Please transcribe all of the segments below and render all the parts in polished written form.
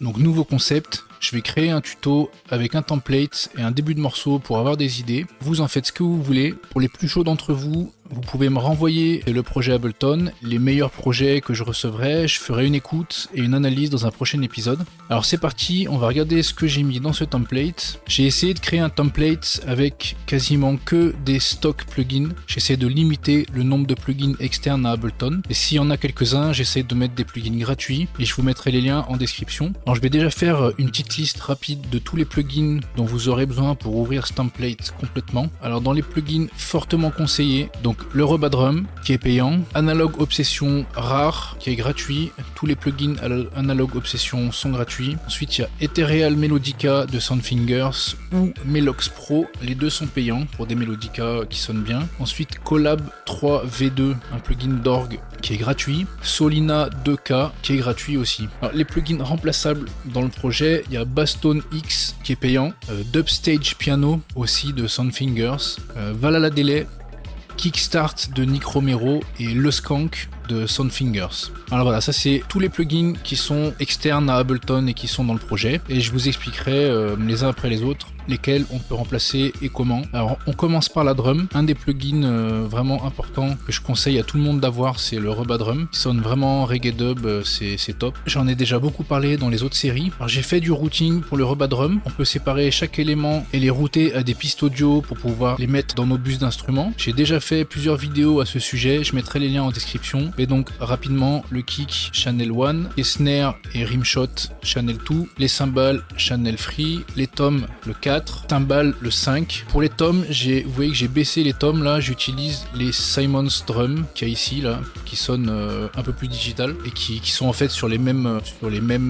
Donc nouveau concept, je vais créer un tuto avec un template et un début de morceau pour avoir des idées. Vous en faites ce que vous voulez. Pour les plus chauds d'entre vous, vous pouvez me renvoyer le projet Ableton, les meilleurs projets que je recevrai, je ferai une écoute et une analyse dans un prochain épisode. Alors c'est parti, on va regarder ce que j'ai mis dans ce template. J'ai essayé de créer un template avec quasiment que des stocks plugins. J'essaie de limiter le nombre de plugins externes à Ableton. Et s'il y en a quelques-uns, j'essaie de mettre des plugins gratuits et je vous mettrai les liens en description. Alors je vais déjà faire une petite liste rapide de tous les plugins dont vous aurez besoin pour ouvrir ce template complètement. Alors dans les plugins fortement conseillés, donc le Reverb Drum qui est payant, Analog Obsession rare qui est gratuit, tous les plugins Analog Obsession sont gratuits. Ensuite il y a Ethereal Melodica de Soundfingers ou Melox Pro, les deux sont payants pour des Melodica qui sonnent bien. Ensuite Collab 3 V2, un plugin d'orgue qui est gratuit, Solina 2K qui est gratuit aussi. Alors, les plugins remplaçables dans le projet, il y a Bassstone X qui est payant, Dubstage Piano aussi de Soundfingers, Valhalla Delay, Kickstart de Nick Romero et Le Skank de Soundfingers. Alors voilà, ça c'est tous les plugins qui sont externes à Ableton et qui sont dans le projet, et je vous expliquerai les uns après les autres lesquels on peut remplacer et comment. Alors on commence par la drum. Un des plugins vraiment importants que je conseille à tout le monde d'avoir, c'est le Reverb Drum. Il sonne vraiment reggae dub, c'est top. J'en ai déjà beaucoup parlé dans les autres séries. Alors j'ai fait du routing pour le Reverb Drum. On peut séparer chaque élément et les router à des pistes audio pour pouvoir les mettre dans nos bus d'instruments. J'ai déjà fait plusieurs vidéos à ce sujet, je mettrai les liens en description. Et donc rapidement, le kick channel 1, les snares et rimshot channel 2, les cymbales channel 3, les toms le 4, cymbales le 5. Pour les toms, vous voyez que j'ai baissé les toms là, j'utilise les Simons Drum qu'il y a ici là, qui sonnent un peu plus digital et qui sont en fait sur les mêmes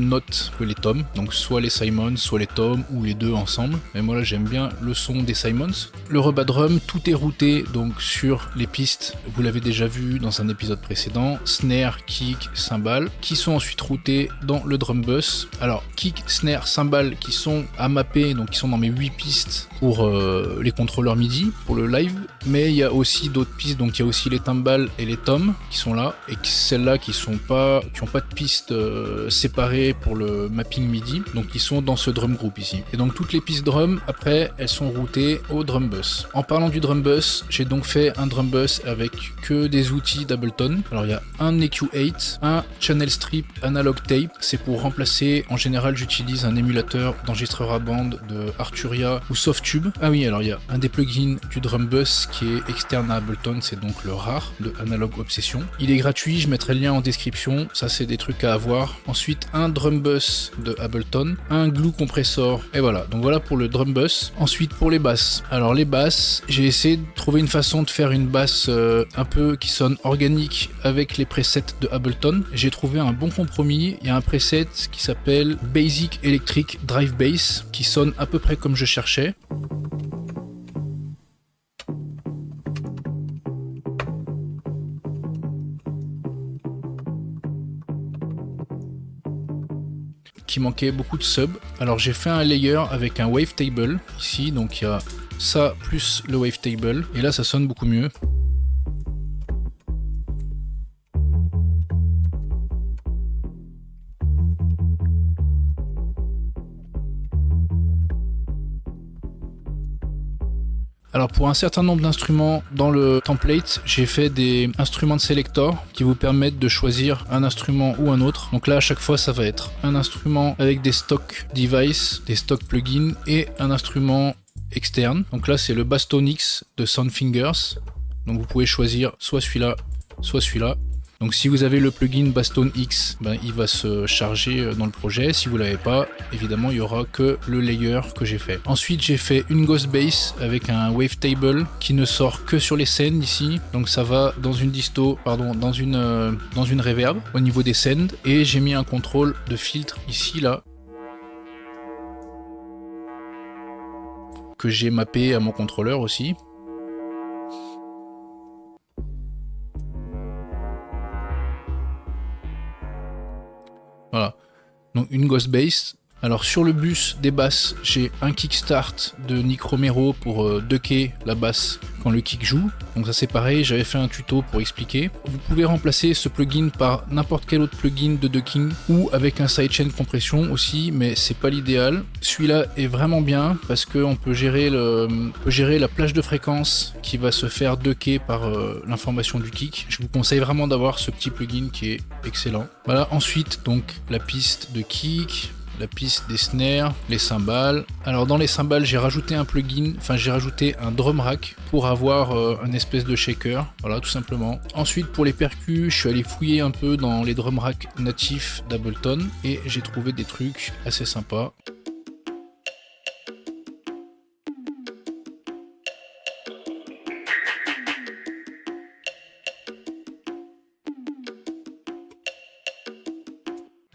notes que les toms. Donc soit les Simons, soit les toms ou les deux ensemble. Mais moi là j'aime bien le son des Simons. Le Reverb Drum, tout est routé donc sur les pistes, vous l'avez déjà vu dans un épisode précédent, snare, kick, cymbales, qui sont ensuite routées dans le drum bus. Alors kick, snare, cymbales qui sont à mapper, donc qui sont dans mes 8 pistes pour les contrôleurs MIDI pour le live, mais il y a aussi d'autres pistes, donc il y a aussi les timbales et les toms qui sont là, et celles-là qui n'ont pas de pistes séparées pour le mapping MIDI, donc ils sont dans ce drum group ici. Et donc toutes les pistes drum après elles sont routées au drum bus. En parlant du drum bus, j'ai donc fait un drum bus avec que des outils d'Ableton. Alors il y a un EQ8, un Channel Strip Analog Tape, c'est pour remplacer, en général j'utilise un émulateur d'enregistreur à bande de Arturia ou Softube. Ah oui, alors il y a un des plugins du drum bus qui est externe à Ableton, c'est donc le rare de Analog Obsession. Il est gratuit, je mettrai le lien en description, ça c'est des trucs à avoir. Ensuite un drum bus de Ableton, un glue compressor, et voilà, donc voilà pour le drum bus. Ensuite pour les basses, alors les basses, j'ai essayé de trouver une façon de faire une basse un peu qui sonne organique avec les presets de Ableton. J'ai trouvé un bon compromis, il y a un preset qui s'appelle Basic Electric Drive Bass qui sonne à peu près comme je cherchais. Qui manquait beaucoup de subs. Alors j'ai fait un layer avec un wavetable ici, donc il y a ça plus le wavetable, et là ça sonne beaucoup mieux. Alors pour un certain nombre d'instruments dans le template, j'ai fait des instruments de selector qui vous permettent de choisir un instrument ou un autre. Donc là à chaque fois ça va être un instrument avec des stock devices, des stock plugins et un instrument externe. Donc là c'est le Bassstone X de Soundfingers. Donc vous pouvez choisir soit celui-là, soit celui-là. Donc si vous avez le plugin Bassstone X, il va se charger dans le projet. Si vous l'avez pas, évidemment il y aura que le layer que j'ai fait. Ensuite j'ai fait une Ghost Bass avec un wavetable qui ne sort que sur les sends ici. Donc ça va dans une dans une reverb au niveau des sends, et j'ai mis un contrôle de filtre ici là que j'ai mappé à mon contrôleur aussi. Voilà, donc une Ghost Bass Alors sur le bus des basses, j'ai un kickstart de Nick Romero pour ducker la basse quand le kick joue. Donc ça c'est pareil, j'avais fait un tuto pour expliquer. Vous pouvez remplacer ce plugin par n'importe quel autre plugin de ducking ou avec un sidechain compression aussi, mais c'est pas l'idéal. Celui-là est vraiment bien parce qu'on peut gérer la plage de fréquence qui va se faire ducker par l'information du kick. Je vous conseille vraiment d'avoir ce petit plugin qui est excellent. Voilà, ensuite donc la piste de kick, la piste des snares, les cymbales. Alors dans les cymbales, j'ai rajouté un plugin, j'ai rajouté un drum rack pour avoir un espèce de shaker, voilà tout simplement. Ensuite pour les percus, je suis allé fouiller un peu dans les drum racks natifs d'Ableton et j'ai trouvé des trucs assez sympas.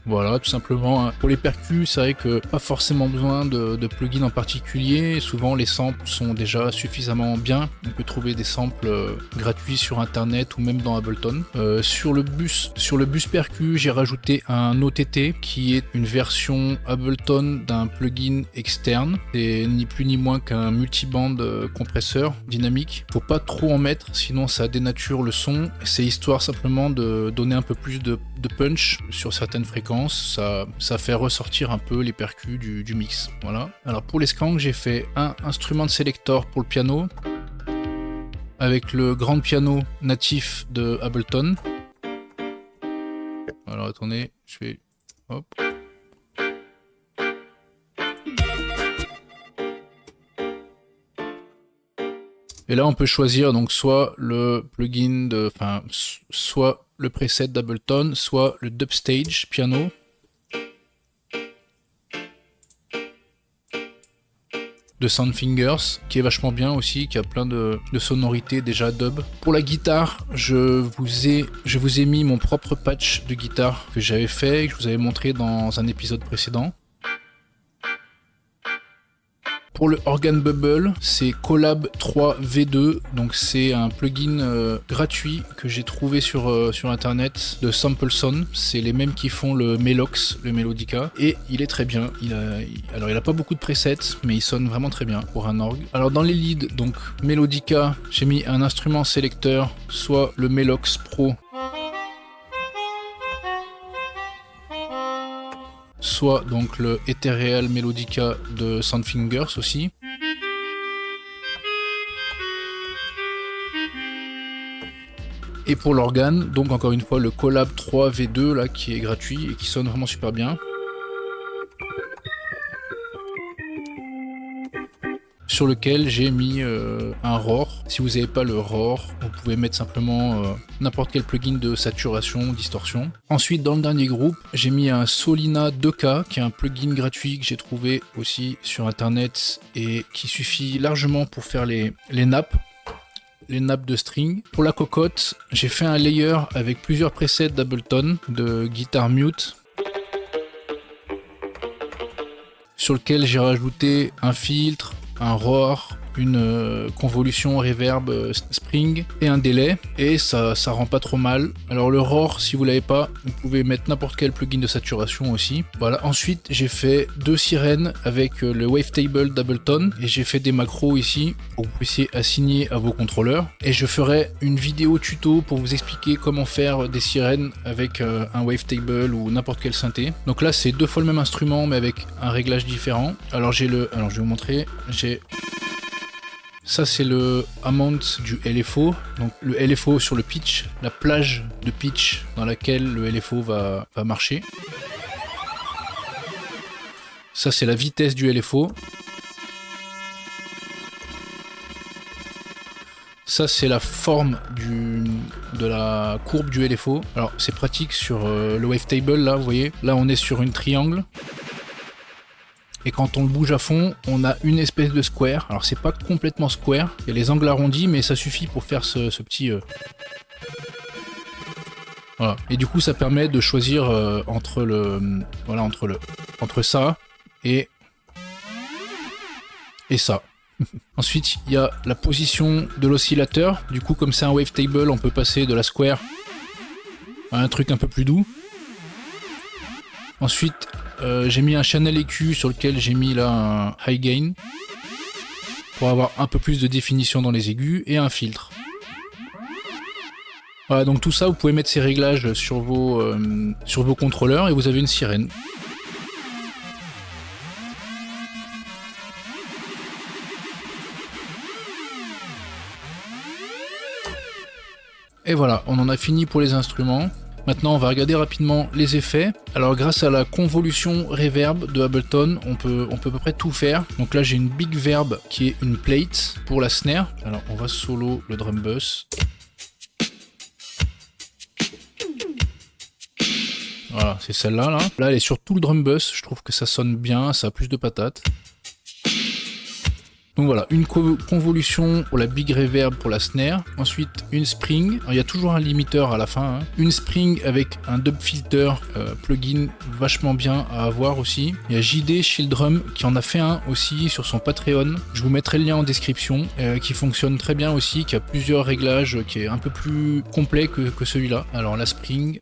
Voilà, tout simplement. Pour les percus, c'est vrai que pas forcément besoin de plugins en particulier. Souvent, les samples sont déjà suffisamment bien. On peut trouver des samples gratuits sur internet ou même dans Ableton. Sur le bus percu, j'ai rajouté un OTT qui est une version Ableton d'un plugin externe. C'est ni plus ni moins qu'un multiband compresseur dynamique. Faut pas trop en mettre, sinon ça dénature le son. C'est histoire simplement de donner un peu plus de punch sur certaines fréquences. Ça fait ressortir un peu les percus du mix. Voilà. Alors pour les skanks, j'ai fait un instrument selector pour le piano avec le grand piano natif de Ableton. Alors attendez, je vais hop. Et là on peut choisir donc soit le plugin soit le preset d'Ableton, soit le Dubstage piano. De Soundfingers, qui est vachement bien aussi, qui a plein de sonorités déjà dub. Pour la guitare, je vous ai mis mon propre patch de guitare que j'avais fait et que je vous avais montré dans un épisode précédent. Pour le Organ Bubble, c'est Collab 3 V2, donc c'est un plugin gratuit que j'ai trouvé sur internet de SampleSon. C'est les mêmes qui font le Melox, le Melodica, et il est très bien. Il a pas beaucoup de presets, mais il sonne vraiment très bien pour un orgue. Alors dans les leads, donc Melodica, j'ai mis un instrument sélecteur, soit le Melox Pro, soit donc le Ethereal Melodica de Soundfingers aussi. Et pour l'organe, donc encore une fois le Collab 3 V2 là qui est gratuit et qui sonne vraiment super bien. Sur lequel j'ai mis un Roar. Si vous n'avez pas le Roar, vous pouvez mettre simplement n'importe quel plugin de saturation, distorsion. Ensuite, dans le dernier groupe, j'ai mis un Solina 2K, qui est un plugin gratuit que j'ai trouvé aussi sur internet et qui suffit largement pour faire les nappes de string. Pour la cocotte, j'ai fait un layer avec plusieurs presets d'Ableton, de guitare mute, sur lequel j'ai rajouté un filtre, un roar, une convolution reverb spring et un délai, et ça rend pas trop mal. Alors le roar, si vous l'avez pas, vous pouvez mettre n'importe quel plugin de saturation aussi. Voilà, ensuite j'ai fait 2 sirènes avec le wavetable d'Ableton et j'ai fait des macros ici pour que vous puissiez assigner à vos contrôleurs, et je ferai une vidéo tuto pour vous expliquer comment faire des sirènes avec un wavetable ou n'importe quel synthé. Donc là c'est 2 fois le même instrument mais avec un réglage différent. Alors je vais vous montrer, ça c'est le amount du LFO, donc le LFO sur le pitch, la plage de pitch dans laquelle le LFO va marcher. Ça c'est la vitesse du LFO. Ça c'est la forme de la courbe du LFO. Alors c'est pratique sur le wavetable là, vous voyez. Là on est sur une triangle. Et quand on le bouge à fond, on a une espèce de square. Alors c'est pas complètement square, il y a les angles arrondis, mais ça suffit pour faire ce petit... Voilà. Et du coup ça permet de choisir entre ça et ça. Ensuite il y a la position de l'oscillateur. Du coup comme c'est un wavetable, on peut passer de la square à un truc un peu plus doux. Ensuite j'ai mis un channel EQ sur lequel j'ai mis là un high gain pour avoir un peu plus de définition dans les aigus et un filtre. Voilà, donc tout ça, vous pouvez mettre ces réglages sur vos contrôleurs et vous avez une sirène. Et voilà, on en a fini pour les instruments. Maintenant, on va regarder rapidement les effets. Alors, grâce à la convolution reverb de Ableton, on peut à peu près tout faire. Donc là, j'ai une big verb qui est une plate pour la snare. Alors, on va solo le drum bus. Voilà, c'est celle-là, là. Là, elle est sur tout le drum bus. Je trouve que ça sonne bien, ça a plus de patates. Donc voilà, une convolution pour la big reverb pour la snare. Ensuite, une spring. Alors, il y a toujours un limiteur à la fin. Hein. Une spring avec un dub filter plugin vachement bien à avoir aussi. Il y a JD Shield Drum qui en a fait un aussi sur son Patreon. Je vous mettrai le lien en description. Qui fonctionne très bien aussi, qui a plusieurs réglages, qui est un peu plus complet que celui-là. Alors la spring.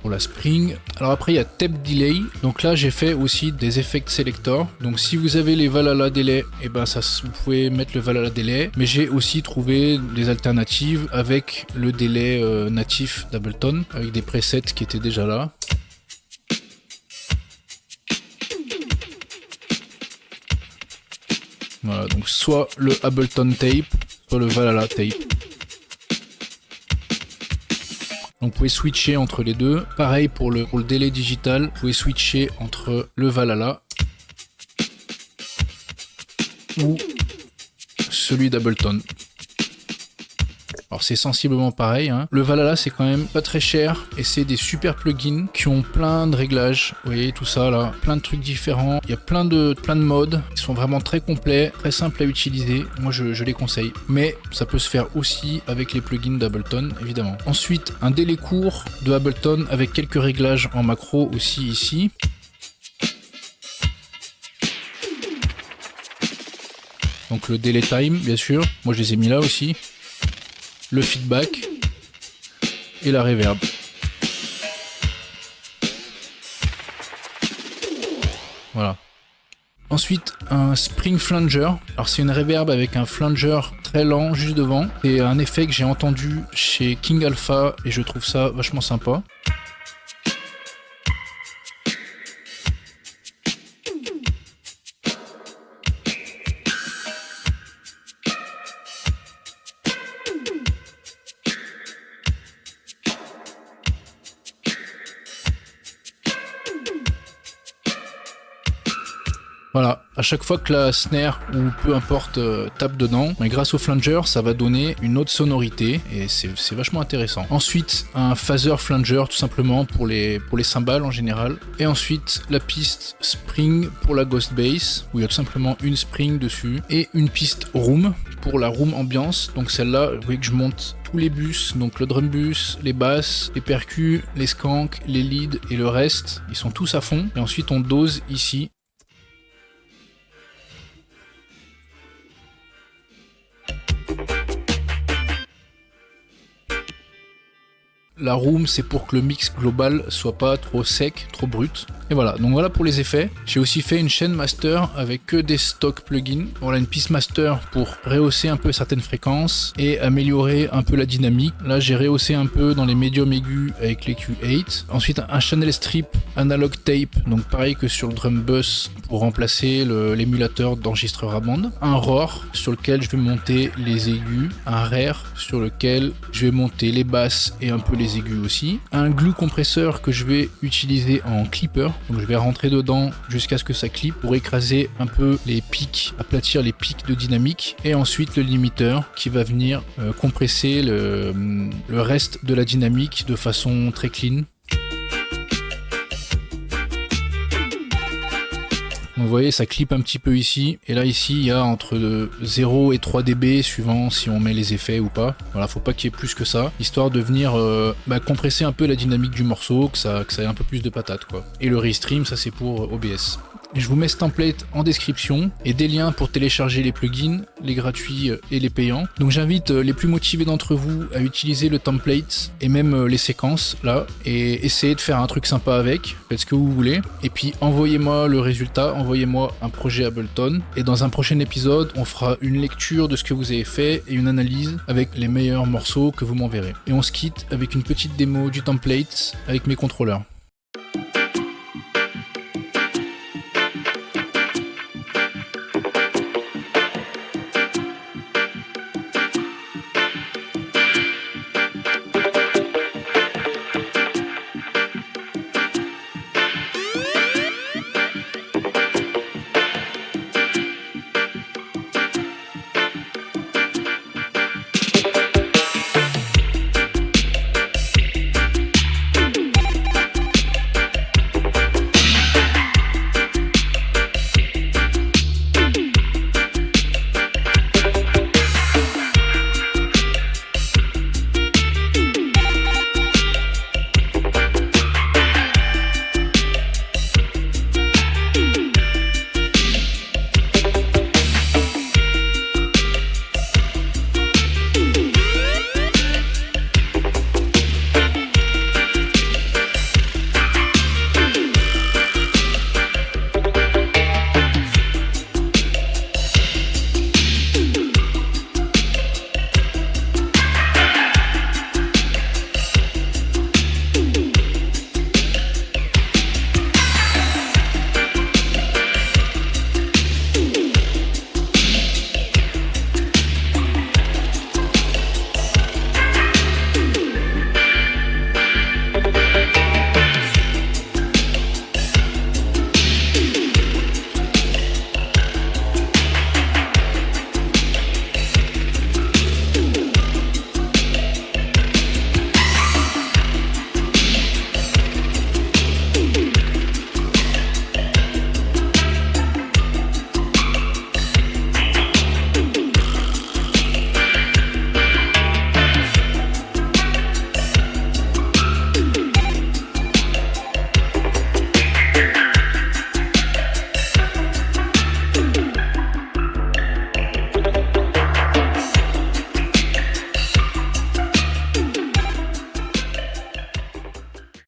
Pour la spring. Alors après il y a tape delay, donc là j'ai fait aussi des effects selector. Donc si vous avez les Valhalla delay, et ben ça vous pouvez mettre le Valhalla delay, mais j'ai aussi trouvé des alternatives avec le délai natif d'Ableton avec des presets qui étaient déjà là. Voilà, donc soit le Ableton tape, soit le Valhalla tape. Donc vous pouvez switcher entre les deux. Pareil pour le délai digital, vous pouvez switcher entre le Valhalla ou celui d'Ableton. Alors c'est sensiblement pareil, hein. Le Valhalla c'est quand même pas très cher et c'est des super plugins qui ont plein de réglages. Vous voyez tout ça là, plein de trucs différents. Il y a plein de modes qui sont vraiment très complets, très simples à utiliser. Moi je les conseille. Mais ça peut se faire aussi avec les plugins d'Ableton évidemment. Ensuite un délai court de Ableton avec quelques réglages en macro aussi ici. Donc le delay time bien sûr, moi je les ai mis là aussi. Le feedback et la reverb. Voilà. Ensuite, un spring flanger. Alors c'est une reverb avec un flanger très lent juste devant. C'est un effet que j'ai entendu chez King Alpha et je trouve ça vachement sympa. Voilà, à chaque fois que la snare ou peu importe tape dedans, mais grâce au flanger, ça va donner une autre sonorité et c'est vachement intéressant. Ensuite, un phaser flanger tout simplement pour les cymbales en général. Et ensuite, la piste spring pour la ghost bass, où il y a tout simplement une spring dessus, et une piste room pour la room ambiance. Donc celle-là, vous voyez que je monte tous les bus, donc le drum bus, les basses, les percus, les skanks, les leads et le reste, ils sont tous à fond. Et ensuite on dose ici. La room, c'est pour que le mix global soit pas trop sec, trop brut. Et voilà, donc voilà pour les effets. J'ai aussi fait une chaîne master avec que des stock plugins. Voilà une piste master pour rehausser un peu certaines fréquences et améliorer un peu la dynamique. Là, j'ai rehaussé un peu dans les médiums aigus avec les Q8. Ensuite, un channel strip analog tape, donc pareil que sur le drum bus pour remplacer l'émulateur d'enregistreur à bande. Un roar sur lequel je vais monter les aigus. Un rare sur lequel je vais monter les basses et un peu les aigus aussi. Un glue compresseur que je vais utiliser en clipper. Donc je vais rentrer dedans jusqu'à ce que ça clip pour écraser un peu les pics, aplatir les pics de dynamique. Et ensuite le limiteur qui va venir compresser le reste de la dynamique de façon très clean. Donc vous voyez, ça clip un petit peu ici. Et là, ici, il y a entre 0 et 3 dB, suivant si on met les effets ou pas. Voilà, faut pas qu'il y ait plus que ça, histoire de venir compresser un peu la dynamique du morceau, que ça ait un peu plus de patate, quoi. Et le restream, ça c'est pour OBS. Je vous mets ce template en description et des liens pour télécharger les plugins, les gratuits et les payants. Donc j'invite les plus motivés d'entre vous à utiliser le template et même les séquences là et essayer de faire un truc sympa avec, faites ce que vous voulez. Et puis envoyez-moi le résultat, envoyez-moi un projet Ableton et dans un prochain épisode on fera une lecture de ce que vous avez fait et une analyse avec les meilleurs morceaux que vous m'enverrez. Et on se quitte avec une petite démo du template avec mes contrôleurs.